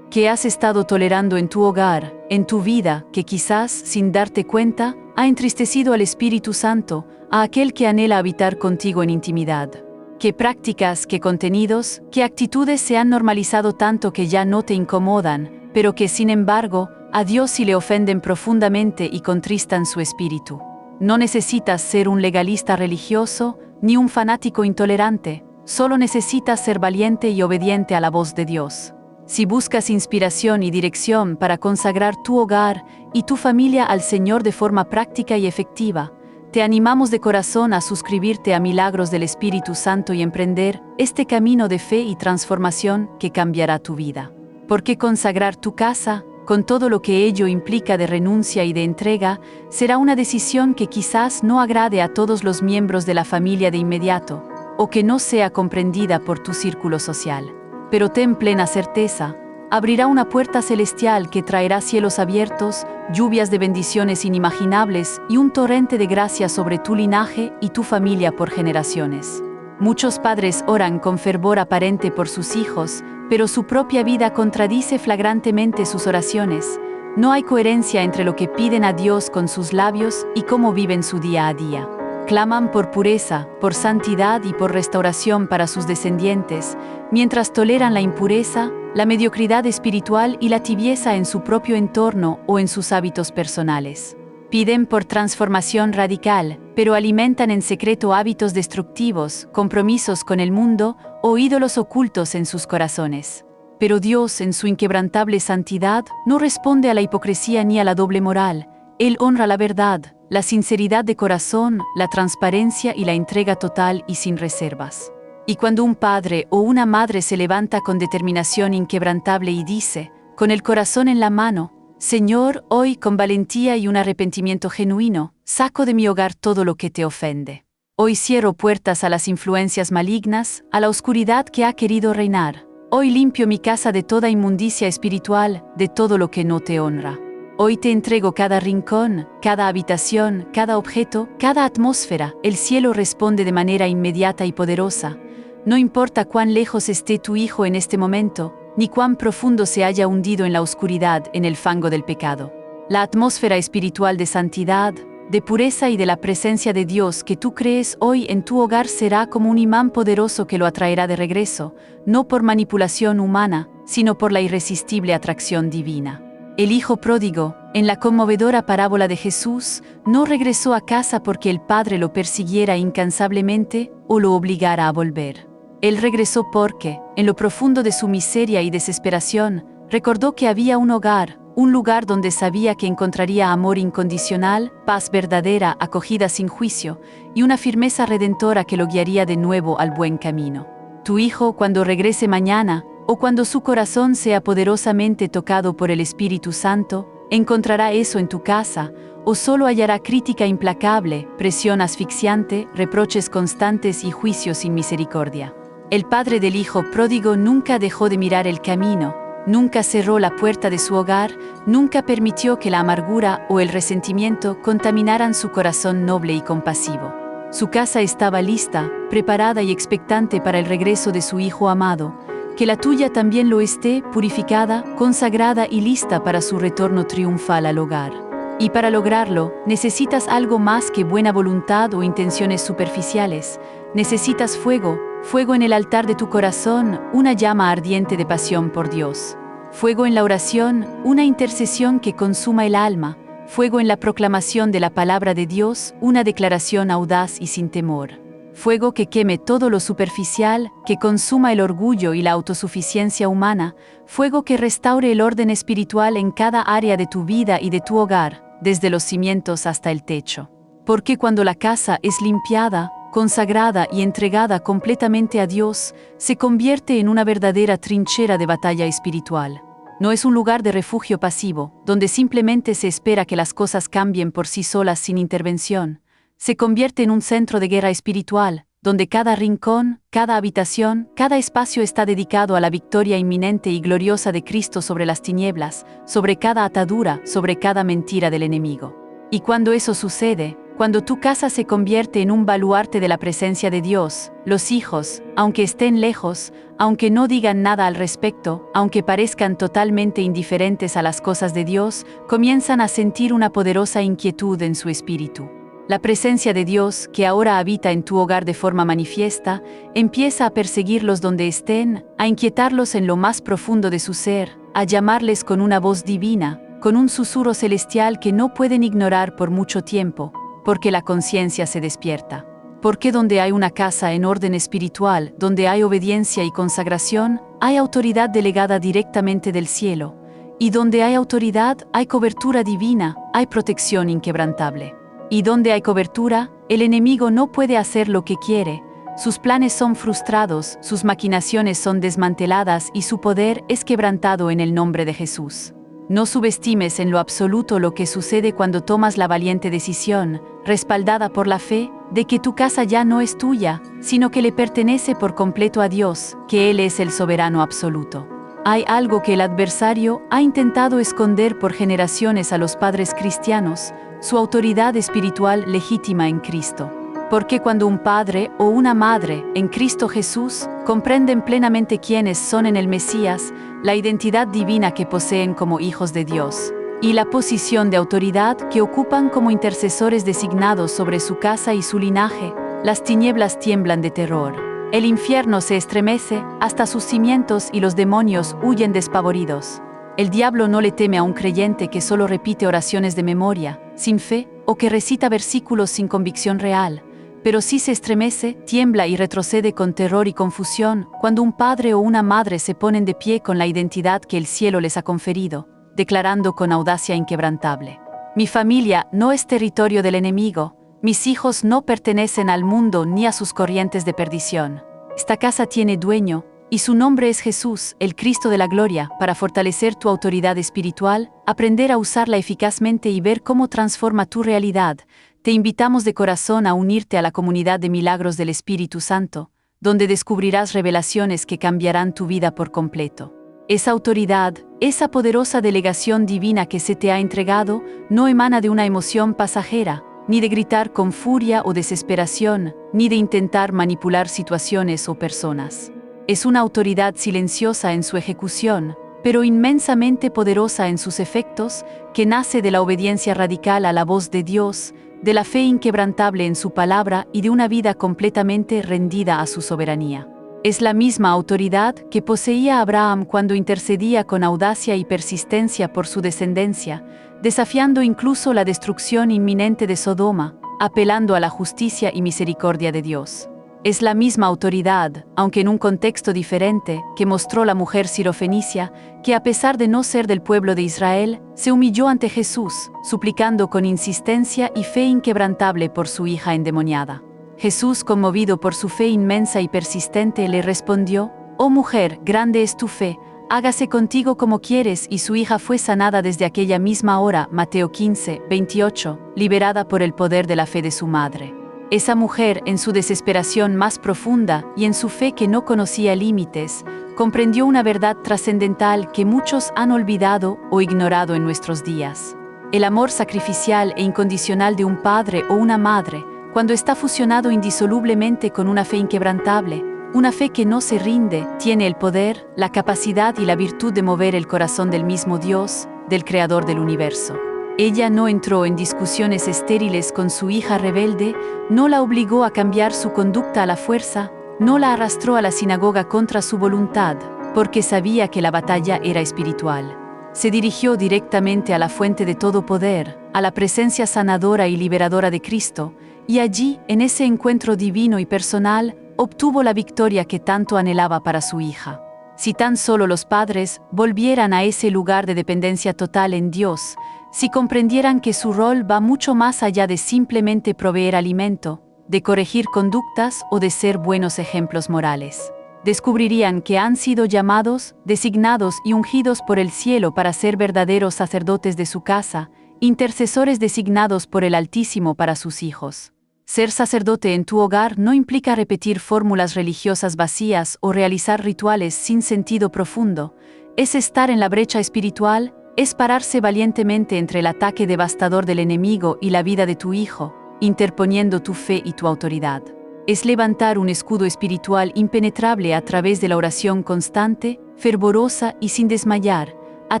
A: ¿Qué has estado tolerando en tu hogar, en tu vida, que quizás, sin darte cuenta, ha entristecido al Espíritu Santo, a aquel que anhela habitar contigo en intimidad? ¿Qué prácticas, qué contenidos, qué actitudes se han normalizado tanto que ya no te incomodan, pero que, sin embargo, a Dios sí le ofenden profundamente y contristan su espíritu? No necesitas ser un legalista religioso, ni un fanático intolerante, solo necesitas ser valiente y obediente a la voz de Dios. Si buscas inspiración y dirección para consagrar tu hogar y tu familia al Señor de forma práctica y efectiva, te animamos de corazón a suscribirte a Milagros del Espíritu Santo y emprender este camino de fe y transformación que cambiará tu vida. Porque consagrar tu casa, con todo lo que ello implica de renuncia y de entrega, será una decisión que quizás no agrade a todos los miembros de la familia de inmediato, o que no sea comprendida por tu círculo social. Pero ten plena certeza, abrirá una puerta celestial que traerá cielos abiertos, lluvias de bendiciones inimaginables y un torrente de gracia sobre tu linaje y tu familia por generaciones. Muchos padres oran con fervor aparente por sus hijos, pero su propia vida contradice flagrantemente sus oraciones. No hay coherencia entre lo que piden a Dios con sus labios y cómo viven su día a día. Claman por pureza, por santidad y por restauración para sus descendientes, mientras toleran la impureza, la mediocridad espiritual y la tibieza en su propio entorno o en sus hábitos personales. Piden por transformación radical, pero alimentan en secreto hábitos destructivos, compromisos con el mundo o ídolos ocultos en sus corazones. Pero Dios, en su inquebrantable santidad, no responde a la hipocresía ni a la doble moral. Él honra la verdad, la sinceridad de corazón, la transparencia y la entrega total y sin reservas. Y cuando un padre o una madre se levanta con determinación inquebrantable y dice, con el corazón en la mano, Señor, hoy con valentía y un arrepentimiento genuino, saco de mi hogar todo lo que te ofende. Hoy cierro puertas a las influencias malignas, a la oscuridad que ha querido reinar. Hoy limpio mi casa de toda inmundicia espiritual, de todo lo que no te honra. Hoy te entrego cada rincón, cada habitación, cada objeto, cada atmósfera. El cielo responde de manera inmediata y poderosa. No importa cuán lejos esté tu hijo en este momento, ni cuán profundo se haya hundido en la oscuridad, en el fango del pecado. La atmósfera espiritual de santidad, de pureza y de la presencia de Dios que tú crees hoy en tu hogar será como un imán poderoso que lo atraerá de regreso, no por manipulación humana, sino por la irresistible atracción divina. El hijo pródigo, en la conmovedora parábola de Jesús, no regresó a casa porque el padre lo persiguiera incansablemente o lo obligara a volver. Él regresó porque, en lo profundo de su miseria y desesperación, recordó que había un hogar, un lugar donde sabía que encontraría amor incondicional, paz verdadera, acogida sin juicio, y una firmeza redentora que lo guiaría de nuevo al buen camino. Tu hijo, cuando regrese mañana, o cuando su corazón sea poderosamente tocado por el Espíritu Santo, encontrará eso en tu casa, o solo hallará crítica implacable, presión asfixiante, reproches constantes y juicios sin misericordia. El padre del hijo pródigo nunca dejó de mirar el camino, nunca cerró la puerta de su hogar, nunca permitió que la amargura o el resentimiento contaminaran su corazón noble y compasivo. Su casa estaba lista, preparada y expectante para el regreso de su hijo amado. Que la tuya también lo esté, purificada, consagrada y lista para su retorno triunfal al hogar. Y para lograrlo, necesitas algo más que buena voluntad o intenciones superficiales. Necesitas fuego, fuego en el altar de tu corazón, una llama ardiente de pasión por Dios. Fuego en la oración, una intercesión que consuma el alma. Fuego en la proclamación de la palabra de Dios, una declaración audaz y sin temor. Fuego que queme todo lo superficial, que consuma el orgullo y la autosuficiencia humana. Fuego que restaure el orden espiritual en cada área de tu vida y de tu hogar, desde los cimientos hasta el techo. Porque cuando la casa es limpiada, consagrada y entregada completamente a Dios, se convierte en una verdadera trinchera de batalla espiritual. No es un lugar de refugio pasivo, donde simplemente se espera que las cosas cambien por sí solas sin intervención. Se convierte en un centro de guerra espiritual, donde cada rincón, cada habitación, cada espacio está dedicado a la victoria inminente y gloriosa de Cristo sobre las tinieblas, sobre cada atadura, sobre cada mentira del enemigo. Y cuando eso sucede, cuando tu casa se convierte en un baluarte de la presencia de Dios, los hijos, aunque estén lejos, aunque no digan nada al respecto, aunque parezcan totalmente indiferentes a las cosas de Dios, comienzan a sentir una poderosa inquietud en su espíritu. La presencia de Dios, que ahora habita en tu hogar de forma manifiesta, empieza a perseguirlos donde estén, a inquietarlos en lo más profundo de su ser, a llamarles con una voz divina, con un susurro celestial que no pueden ignorar por mucho tiempo, porque la conciencia se despierta. Porque donde hay una casa en orden espiritual, donde hay obediencia y consagración, hay autoridad delegada directamente del cielo. Y donde hay autoridad, hay cobertura divina, hay protección inquebrantable. Y donde hay cobertura, el enemigo no puede hacer lo que quiere. Sus planes son frustrados, sus maquinaciones son desmanteladas y su poder es quebrantado en el nombre de Jesús. No subestimes en lo absoluto lo que sucede cuando tomas la valiente decisión, respaldada por la fe, de que tu casa ya no es tuya, sino que le pertenece por completo a Dios, que Él es el soberano absoluto. Hay algo que el adversario ha intentado esconder por generaciones a los padres cristianos, su autoridad espiritual legítima en Cristo. Porque cuando un padre o una madre, en Cristo Jesús, comprenden plenamente quiénes son en el Mesías, la identidad divina que poseen como hijos de Dios, y la posición de autoridad que ocupan como intercesores designados sobre su casa y su linaje, las tinieblas tiemblan de terror. El infierno se estremece hasta sus cimientos y los demonios huyen despavoridos. El diablo no le teme a un creyente que solo repite oraciones de memoria, sin fe, o que recita versículos sin convicción real. pero sí se estremece, tiembla y retrocede con terror y confusión cuando un padre o una madre se ponen de pie con la identidad que el cielo les ha conferido, declarando con audacia inquebrantable: mi familia no es territorio del enemigo, mis hijos no pertenecen al mundo ni a sus corrientes de perdición. Esta casa tiene dueño, y su nombre es Jesús, el Cristo de la gloria. Para fortalecer tu autoridad espiritual, aprender a usarla eficazmente y ver cómo transforma tu realidad, te invitamos de corazón a unirte a la comunidad de milagros del Espíritu Santo, donde descubrirás revelaciones que cambiarán tu vida por completo. Esa autoridad, esa poderosa delegación divina que se te ha entregado, no emana de una emoción pasajera, ni de gritar con furia o desesperación, ni de intentar manipular situaciones o personas. Es una autoridad silenciosa en su ejecución, pero inmensamente poderosa en sus efectos, que nace de la obediencia radical a la voz de Dios, de la fe inquebrantable en su palabra y de una vida completamente rendida a su soberanía. Es la misma autoridad que poseía Abraham cuando intercedía con audacia y persistencia por su descendencia, desafiando incluso la destrucción inminente de Sodoma, apelando a la justicia y misericordia de Dios. Es la misma autoridad, aunque en un contexto diferente, que mostró la mujer sirofenicia, que a pesar de no ser del pueblo de Israel, se humilló ante Jesús, suplicando con insistencia y fe inquebrantable por su hija endemoniada. Jesús, conmovido por su fe inmensa y persistente, le respondió: «Oh mujer, grande es tu fe, hágase contigo como quieres», y su hija fue sanada desde aquella misma hora. Mateo 15, 28, liberada por el poder de la fe de su madre. Esa mujer, en su desesperación más profunda y en su fe que no conocía límites, comprendió una verdad trascendental que muchos han olvidado o ignorado en nuestros días. El amor sacrificial e incondicional de un padre o una madre, cuando está fusionado indisolublemente con una fe inquebrantable, una fe que no se rinde, tiene el poder, la capacidad y la virtud de mover el corazón del mismo Dios, del Creador del universo. Ella no entró en discusiones estériles con su hija rebelde, no la obligó a cambiar su conducta a la fuerza, no la arrastró a la sinagoga contra su voluntad, porque sabía que la batalla era espiritual. Se dirigió directamente a la fuente de todo poder, a la presencia sanadora y liberadora de Cristo, y allí, en ese encuentro divino y personal, obtuvo la victoria que tanto anhelaba para su hija. Si tan solo los padres volvieran a ese lugar de dependencia total en Dios, si comprendieran que su rol va mucho más allá de simplemente proveer alimento, de corregir conductas o de ser buenos ejemplos morales, descubrirían que han sido llamados, designados y ungidos por el cielo para ser verdaderos sacerdotes de su casa, intercesores designados por el Altísimo para sus hijos. Ser sacerdote en tu hogar no implica repetir fórmulas religiosas vacías o realizar rituales sin sentido profundo. Es estar en la brecha espiritual, es pararse valientemente entre el ataque devastador del enemigo y la vida de tu hijo, interponiendo tu fe y tu autoridad. Es levantar un escudo espiritual impenetrable a través de la oración constante, fervorosa y sin desmayar, a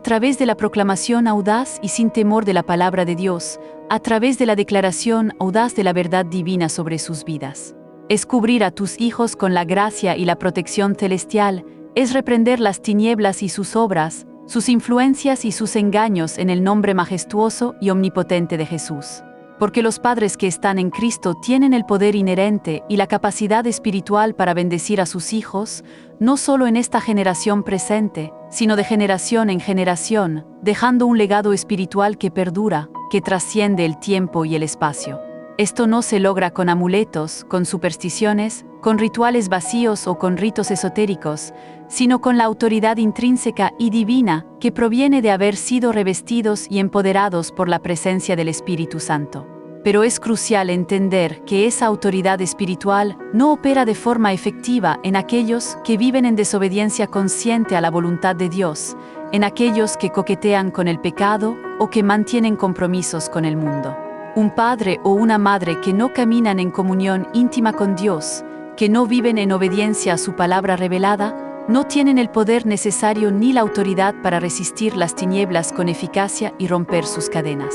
A: través de la proclamación audaz y sin temor de la palabra de Dios, a través de la declaración audaz de la verdad divina sobre sus vidas. Es cubrir a tus hijos con la gracia y la protección celestial, es reprender las tinieblas y sus obras, sus influencias y sus engaños en el nombre majestuoso y omnipotente de Jesús. Porque los padres que están en Cristo tienen el poder inherente y la capacidad espiritual para bendecir a sus hijos, no solo en esta generación presente, sino de generación en generación, dejando un legado espiritual que perdura, que trasciende el tiempo y el espacio. Esto no se logra con amuletos, con supersticiones, con rituales vacíos o con ritos esotéricos, sino con la autoridad intrínseca y divina que proviene de haber sido revestidos y empoderados por la presencia del Espíritu Santo. Pero es crucial entender que esa autoridad espiritual no opera de forma efectiva en aquellos que viven en desobediencia consciente a la voluntad de Dios, en aquellos que coquetean con el pecado o que mantienen compromisos con el mundo. Un padre o una madre que no caminan en comunión íntima con Dios, que no viven en obediencia a su palabra revelada, no tienen el poder necesario ni la autoridad para resistir las tinieblas con eficacia y romper sus cadenas.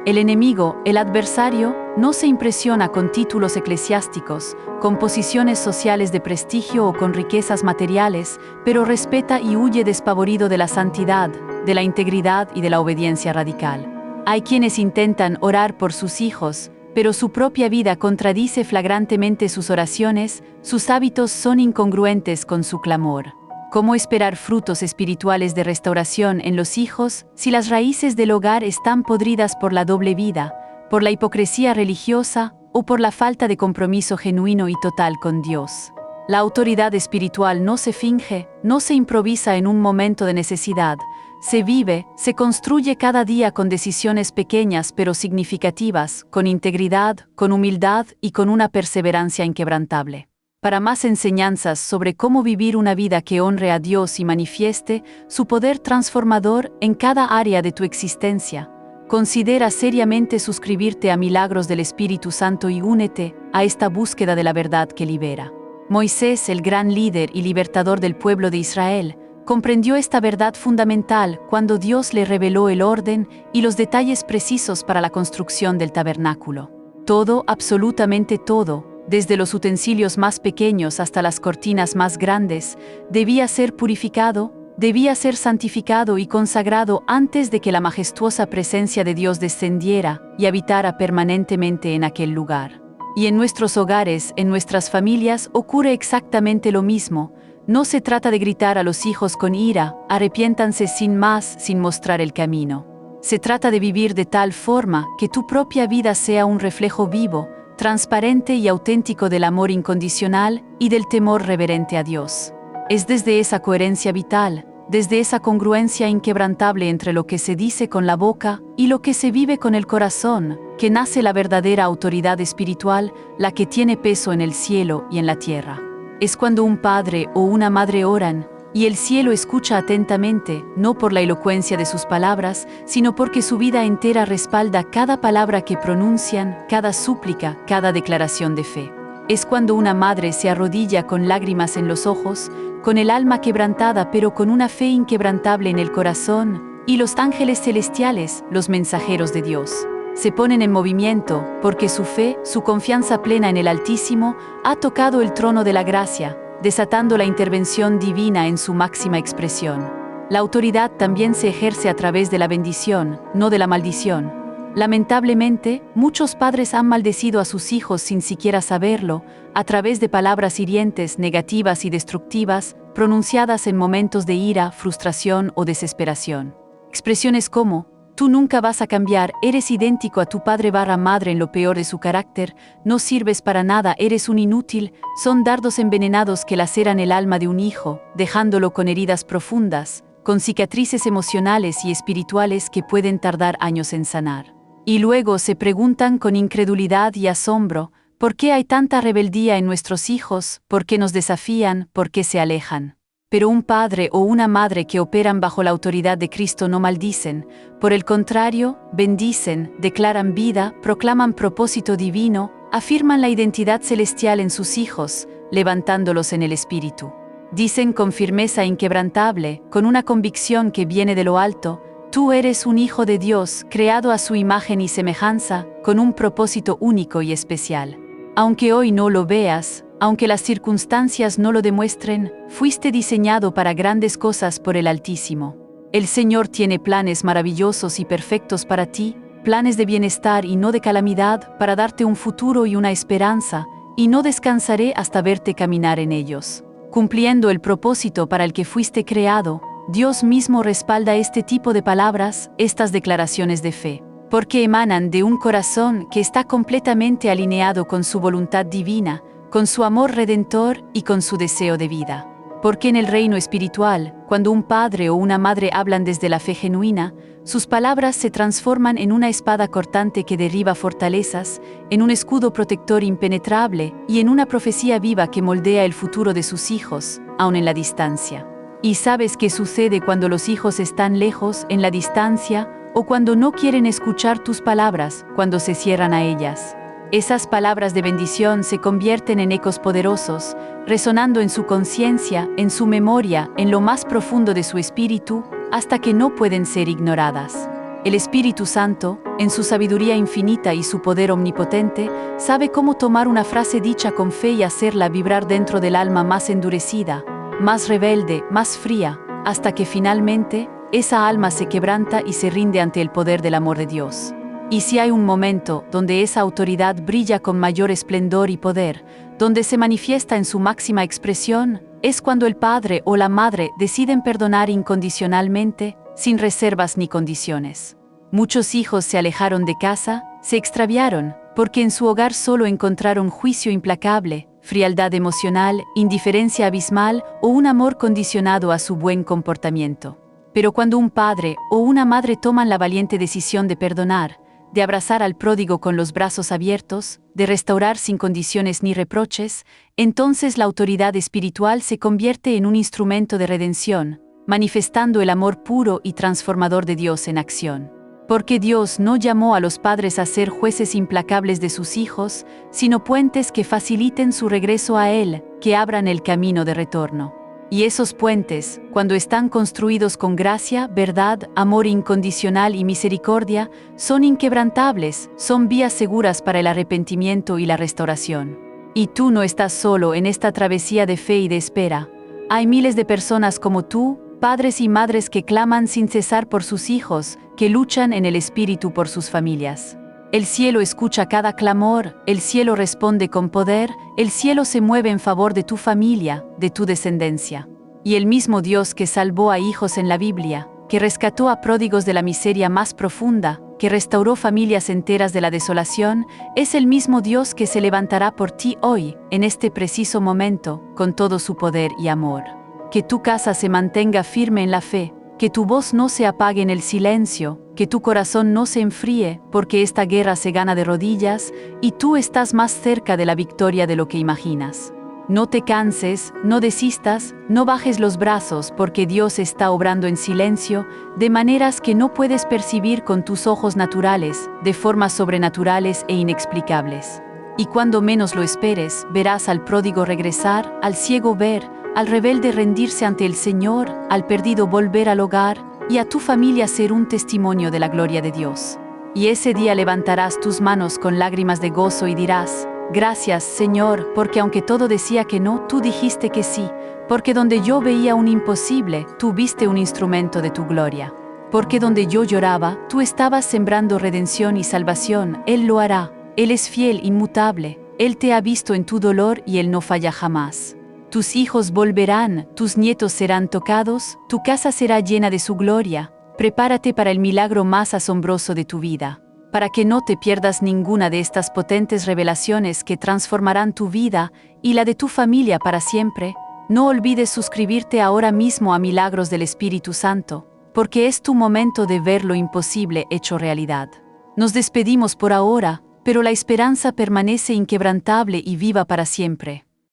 A: El enemigo, el adversario, no se impresiona con títulos eclesiásticos, con posiciones sociales de prestigio o con riquezas materiales, pero respeta y huye despavorido de la santidad, de la integridad y de la obediencia radical. Hay quienes intentan orar por sus hijos, pero su propia vida contradice flagrantemente sus oraciones, sus hábitos son incongruentes con su clamor. ¿Cómo esperar frutos espirituales de restauración en los hijos si las raíces del hogar están podridas por la doble vida, por la hipocresía religiosa o por la falta de compromiso genuino y total con Dios? La autoridad espiritual no se finge, no se improvisa en un momento de necesidad, se vive, se construye cada día con decisiones pequeñas pero significativas, con integridad, con humildad y con una perseverancia inquebrantable. Para más enseñanzas sobre cómo vivir una vida que honre a Dios y manifieste su poder transformador en cada área de tu existencia, considera seriamente suscribirte a Milagros del Espíritu Santo y únete a esta búsqueda de la verdad que libera. Moisés, el gran líder y libertador del pueblo de Israel, comprendió esta verdad fundamental cuando Dios le reveló el orden y los detalles precisos para la construcción del tabernáculo. Todo, absolutamente todo, desde los utensilios más pequeños hasta las cortinas más grandes, debía ser purificado, debía ser santificado y consagrado antes de que la majestuosa presencia de Dios descendiera y habitara permanentemente en aquel lugar. Y en nuestros hogares, en nuestras familias, ocurre exactamente lo mismo. No se trata de gritar a los hijos con ira, arrepiéntanse sin más, sin mostrar el camino. Se trata de vivir de tal forma que tu propia vida sea un reflejo vivo, transparente y auténtico del amor incondicional y del temor reverente a Dios. Es desde esa coherencia vital, desde esa congruencia inquebrantable entre lo que se dice con la boca y lo que se vive con el corazón, que nace la verdadera autoridad espiritual, la que tiene peso en el cielo y en la tierra. Es cuando un padre o una madre oran, y el cielo escucha atentamente, no por la elocuencia de sus palabras, sino porque su vida entera respalda cada palabra que pronuncian, cada súplica, cada declaración de fe. Es cuando una madre se arrodilla con lágrimas en los ojos, con el alma quebrantada pero con una fe inquebrantable en el corazón, y los ángeles celestiales, los mensajeros de Dios, se ponen en movimiento, porque su fe, su confianza plena en el Altísimo, ha tocado el trono de la gracia, desatando la intervención divina en su máxima expresión. La autoridad también se ejerce a través de la bendición, no de la maldición. Lamentablemente, muchos padres han maldecido a sus hijos sin siquiera saberlo, a través de palabras hirientes, negativas y destructivas, pronunciadas en momentos de ira, frustración o desesperación. Expresiones como: tú nunca vas a cambiar, eres idéntico a tu padre/madre en lo peor de su carácter, no sirves para nada, eres un inútil, son dardos envenenados que laceran el alma de un hijo, dejándolo con heridas profundas, con cicatrices emocionales y espirituales que pueden tardar años en sanar. Y luego se preguntan con incredulidad y asombro, ¿por qué hay tanta rebeldía en nuestros hijos? ¿Por qué nos desafían? ¿Por qué se alejan? Pero un padre o una madre que operan bajo la autoridad de Cristo no maldicen, por el contrario, bendicen, declaran vida, proclaman propósito divino, afirman la identidad celestial en sus hijos, levantándolos en el espíritu. Dicen con firmeza inquebrantable, con una convicción que viene de lo alto: tú eres un hijo de Dios, creado a su imagen y semejanza, con un propósito único y especial. Aunque hoy no lo veas, aunque las circunstancias no lo demuestren, fuiste diseñado para grandes cosas por el Altísimo. El Señor tiene planes maravillosos y perfectos para ti, planes de bienestar y no de calamidad, para darte un futuro y una esperanza, y no descansaré hasta verte caminar en ellos. Cumpliendo el propósito para el que fuiste creado, Dios mismo respalda este tipo de palabras, estas declaraciones de fe, porque emanan de un corazón que está completamente alineado con su voluntad divina, con su amor redentor y con su deseo de vida. Porque en el reino espiritual, cuando un padre o una madre hablan desde la fe genuina, sus palabras se transforman en una espada cortante que derriba fortalezas, en un escudo protector impenetrable y en una profecía viva que moldea el futuro de sus hijos, aun en la distancia. ¿Y sabes qué sucede cuando los hijos están lejos, en la distancia, o cuando no quieren escuchar tus palabras, cuando se cierran a ellas? Esas palabras de bendición se convierten en ecos poderosos, resonando en su conciencia, en su memoria, en lo más profundo de su espíritu, hasta que no pueden ser ignoradas. El Espíritu Santo, en su sabiduría infinita y su poder omnipotente, sabe cómo tomar una frase dicha con fe y hacerla vibrar dentro del alma más endurecida, más rebelde, más fría, hasta que finalmente esa alma se quebranta y se rinde ante el poder del amor de Dios. Y si hay un momento donde esa autoridad brilla con mayor esplendor y poder, donde se manifiesta en su máxima expresión, es cuando el padre o la madre deciden perdonar incondicionalmente, sin reservas ni condiciones. Muchos hijos se alejaron de casa, se extraviaron, porque en su hogar solo encontraron juicio implacable, frialdad emocional, indiferencia abismal o un amor condicionado a su buen comportamiento. Pero cuando un padre o una madre toman la valiente decisión de perdonar, de abrazar al pródigo con los brazos abiertos, de restaurar sin condiciones ni reproches, entonces la autoridad espiritual se convierte en un instrumento de redención, manifestando el amor puro y transformador de Dios en acción. Porque Dios no llamó a los padres a ser jueces implacables de sus hijos, sino puentes que faciliten su regreso a Él, que abran el camino de retorno. Y esos puentes, cuando están construidos con gracia, verdad, amor incondicional y misericordia, son inquebrantables, son vías seguras para el arrepentimiento y la restauración. Y tú no estás solo en esta travesía de fe y de espera. Hay miles de personas como tú, padres y madres que claman sin cesar por sus hijos, que luchan en el espíritu por sus familias. El cielo escucha cada clamor, el cielo responde con poder, el cielo se mueve en favor de tu familia, de tu descendencia. Y el mismo Dios que salvó a hijos en la Biblia, que rescató a pródigos de la miseria más profunda, que restauró familias enteras de la desolación, es el mismo Dios que se levantará por ti hoy, en este preciso momento, con todo su poder y amor. Que tu casa se mantenga firme en la fe, que tu voz no se apague en el silencio, que tu corazón no se enfríe, porque esta guerra se gana de rodillas, y tú estás más cerca de la victoria de lo que imaginas. No te canses, no desistas, no bajes los brazos, porque Dios está obrando en silencio, de maneras que no puedes percibir con tus ojos naturales, de formas sobrenaturales e inexplicables. Y cuando menos lo esperes, verás al pródigo regresar, al ciego ver, al rebelde rendirse ante el Señor, al perdido volver al hogar, y a tu familia ser un testimonio de la gloria de Dios. Y ese día levantarás tus manos con lágrimas de gozo y dirás: gracias, Señor, porque aunque todo decía que no, tú dijiste que sí, porque donde yo veía un imposible, tú viste un instrumento de tu gloria. Porque donde yo lloraba, tú estabas sembrando redención y salvación, Él lo hará. Él es fiel, inmutable, Él te ha visto en tu dolor y Él no falla jamás. Tus hijos volverán, tus nietos serán tocados, tu casa será llena de su gloria. Prepárate para el milagro más asombroso de tu vida, para que no te pierdas ninguna de estas potentes revelaciones que transformarán tu vida y la de tu familia para siempre. No olvides suscribirte ahora mismo a Milagros del Espíritu Santo, porque es tu momento de ver lo imposible hecho realidad. Nos despedimos por ahora, pero la esperanza permanece inquebrantable y viva para siempre.